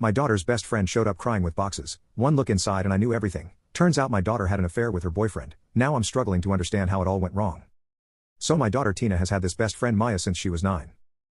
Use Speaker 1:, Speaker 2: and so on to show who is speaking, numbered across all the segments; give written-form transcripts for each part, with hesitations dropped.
Speaker 1: My daughter's best friend showed up crying with boxes. One look inside and I knew everything. Turns out my daughter had an affair with her boyfriend. Now I'm struggling to understand how it all went wrong. So my daughter Tina has had this best friend Maya since she was 9.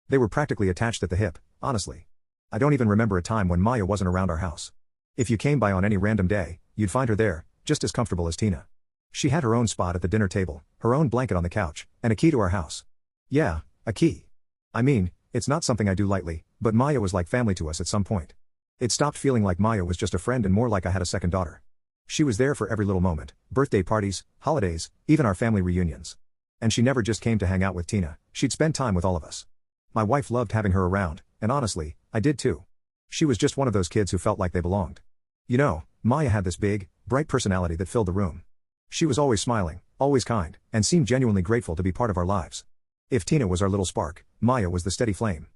Speaker 1: They were practically attached at the hip, honestly. I don't even remember a time when Maya wasn't around our house. If you came by on any random day, you'd find her there, just as comfortable as Tina. She had her own spot at the dinner table, her own blanket on the couch, and a key to our house. Yeah, a key. I mean, it's not something I do lightly, but Maya was like family to us at some point. It stopped feeling like Maya was just a friend and more like I had a second daughter. She was there for every little moment, birthday parties, holidays, even our family reunions. And she never just came to hang out with Tina, she'd spend time with all of us. My wife loved having her around, and honestly, I did too. She was just one of those kids who felt like they belonged. You know, Maya had this big, bright personality that filled the room. She was always smiling, always kind, and seemed genuinely grateful to be part of our lives. If Tina was our little spark, Maya was the steady flame.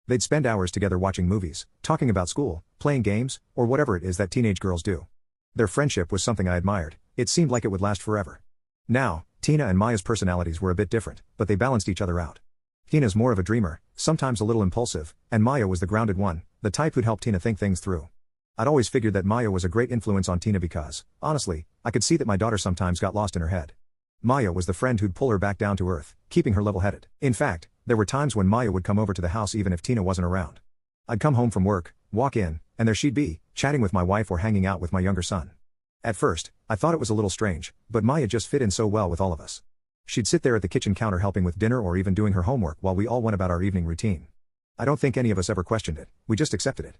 Speaker 1: They'd spend hours together watching movies, talking about school, playing games, or whatever it is that teenage girls do. Their friendship was something I admired. It seemed like it would last forever. Now, Tina and Maya's personalities were a bit different, but they balanced each other out. Tina's more of a dreamer, sometimes a little impulsive, and Maya was the grounded one, the type who'd help Tina think things through. I'd always figured that Maya was a great influence on Tina because, honestly, I could see that my daughter sometimes got lost in her head. Maya was the friend who'd pull her back down to earth, keeping her level-headed. In fact, there were times when Maya would come over to the house even if Tina wasn't around. I'd come home from work, walk in, and there she'd be, chatting with my wife or hanging out with my younger son. At first, I thought it was a little strange, but Maya just fit in so well with all of us. She'd sit there at the kitchen counter helping with dinner or even doing her homework while we all went about our evening routine. I don't think any of us ever questioned it, we just accepted it.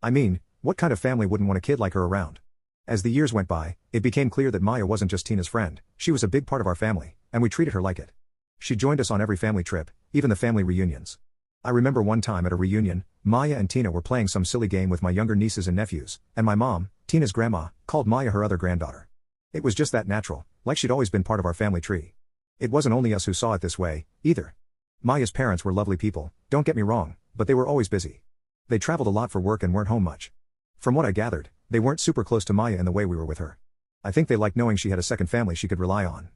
Speaker 1: I mean, what kind of family wouldn't want a kid like her around? As the years went by, it became clear that Maya wasn't just Tina's friend, she was a big part of our family, and we treated her like it. She joined us on every family trip, even the family reunions. I remember one time at a reunion, Maya and Tina were playing some silly game with my younger nieces and nephews, and my mom, Tina's grandma, called Maya her other granddaughter. It was just that natural, like she'd always been part of our family tree. It wasn't only us who saw it this way, either. Maya's parents were lovely people, don't get me wrong, but they were always busy. They traveled a lot for work and weren't home much. From what I gathered, they weren't super close to Maya in the way we were with her. I think they liked knowing she had a second family she could rely on.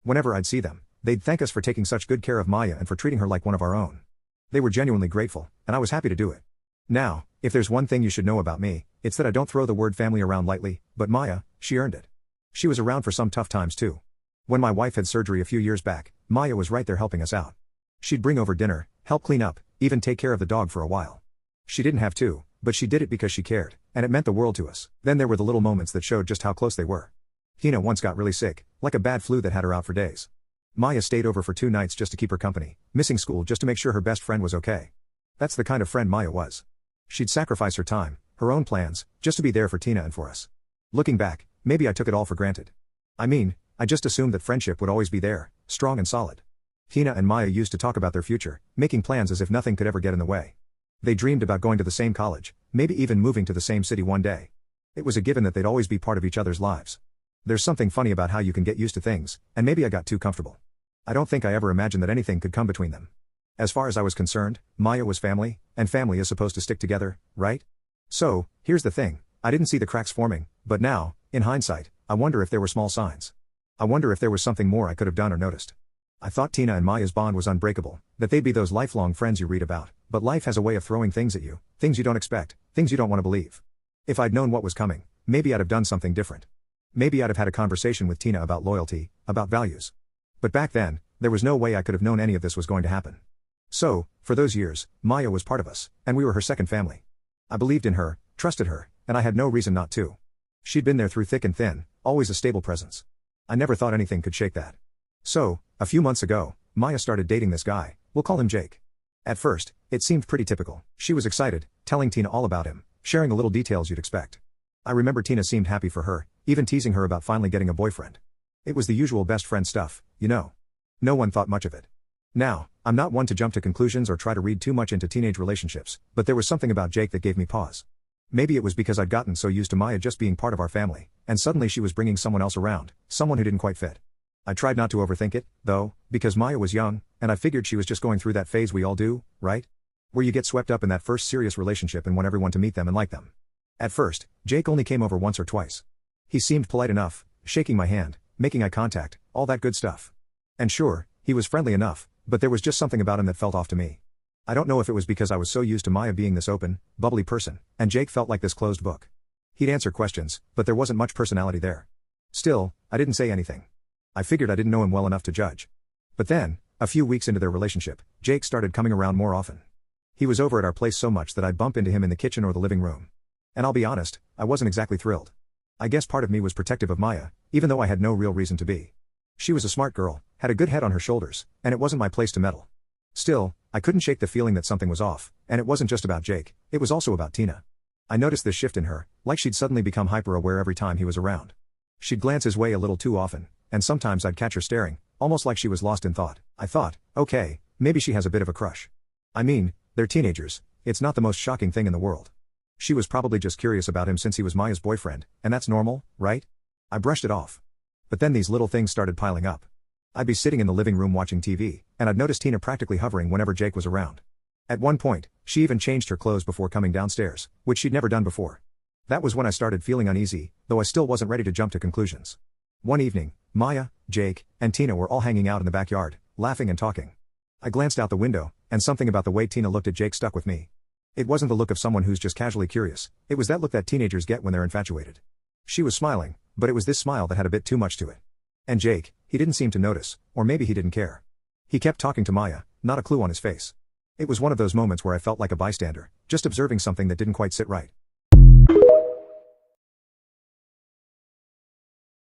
Speaker 1: Whenever I'd see them, they'd thank us for taking such good care of Maya and for treating her like one of our own. They were genuinely grateful, and I was happy to do it. Now, if there's one thing you should know about me, it's that I don't throw the word family around lightly, but Maya, she earned it. She was around for some tough times too. When my wife had surgery a few years back, Maya was right there helping us out. She'd bring over dinner, help clean up, even take care of the dog for a while. She didn't have to, but she did it because she cared, and it meant the world to us. Then there were the little moments that showed just how close they were. Tina once got really sick, like a bad flu that had her out for days. Maya stayed over for 2 nights just to keep her company, missing school just to make sure her best friend was okay. That's the kind of friend Maya was. She'd sacrifice her time, her own plans, just to be there for Tina and for us. Looking back, maybe I took it all for granted. I mean, I just assumed that friendship would always be there, strong and solid. Tina and Maya used to talk about their future, making plans as if nothing could ever get in the way. They dreamed about going to the same college, maybe even moving to the same city one day. It was a given that they'd always be part of each other's lives. There's something funny about how you can get used to things, and maybe I got too comfortable. I don't think I ever imagined that anything could come between them. As far as I was concerned, Maya was family, and family is supposed to stick together, right? So, here's the thing, I didn't see the cracks forming, but now, in hindsight, I wonder if there were small signs. I wonder if there was something more I could have done or noticed. I thought Tina and Maya's bond was unbreakable, that they'd be those lifelong friends you read about, but life has a way of throwing things at you, things you don't expect, things you don't want to believe. If I'd known what was coming, maybe I'd have done something different. Maybe I'd have had a conversation with Tina about loyalty, about values. But back then, there was no way I could have known any of this was going to happen. So, for those years, Maya was part of us, and we were her second family. I believed in her, trusted her, and I had no reason not to. She'd been there through thick and thin, always a stable presence. I never thought anything could shake that. So, a few months ago, Maya started dating this guy, we'll call him Jake. At first, it seemed pretty typical. She was excited, telling Tina all about him, sharing the little details you'd expect. I remember Tina seemed happy for her, even teasing her about finally getting a boyfriend. It was the usual best friend stuff, you know. No one thought much of it. Now, I'm not one to jump to conclusions or try to read too much into teenage relationships, but there was something about Jake that gave me pause. Maybe it was because I'd gotten so used to Maya just being part of our family, and suddenly she was bringing someone else around, someone who didn't quite fit. I tried not to overthink it, though, because Maya was young, and I figured she was just going through that phase we all do, right? Where you get swept up in that first serious relationship and want everyone to meet them and like them. At first, Jake only came over once or twice. He seemed polite enough, shaking my hand, making eye contact, all that good stuff. And sure, he was friendly enough, but there was just something about him that felt off to me. I don't know if it was because I was so used to Maya being this open, bubbly person, and Jake felt like this closed book. He'd answer questions, but there wasn't much personality there. Still, I didn't say anything. I figured I didn't know him well enough to judge. But then, a few weeks into their relationship, Jake started coming around more often. He was over at our place so much that I'd bump into him in the kitchen or the living room. And I'll be honest, I wasn't exactly thrilled. I guess part of me was protective of Maya, even though I had no real reason to be. She was a smart girl, had a good head on her shoulders, and it wasn't my place to meddle. Still, I couldn't shake the feeling that something was off, and it wasn't just about Jake, it was also about Tina. I noticed this shift in her, like she'd suddenly become hyper-aware every time he was around. She'd glance his way a little too often, and sometimes I'd catch her staring, almost like she was lost in thought. I thought, okay, maybe she has a bit of a crush. I mean, they're teenagers, it's not the most shocking thing in the world. She was probably just curious about him since he was Maya's boyfriend, and that's normal, right? I brushed it off. But then these little things started piling up. I'd be sitting in the living room watching TV, and I'd notice Tina practically hovering whenever Jake was around. At one point, she even changed her clothes before coming downstairs, which she'd never done before. That was when I started feeling uneasy, though I still wasn't ready to jump to conclusions. One evening, Maya, Jake, and Tina were all hanging out in the backyard, laughing and talking. I glanced out the window, and something about the way Tina looked at Jake stuck with me. It wasn't the look of someone who's just casually curious, it was that look that teenagers get when they're infatuated. She was smiling, but it was this smile that had a bit too much to it. And Jake, he didn't seem to notice, or maybe he didn't care. He kept talking to Maya, not a clue on his face. It was one of those moments where I felt like a bystander, just observing something that didn't quite sit right.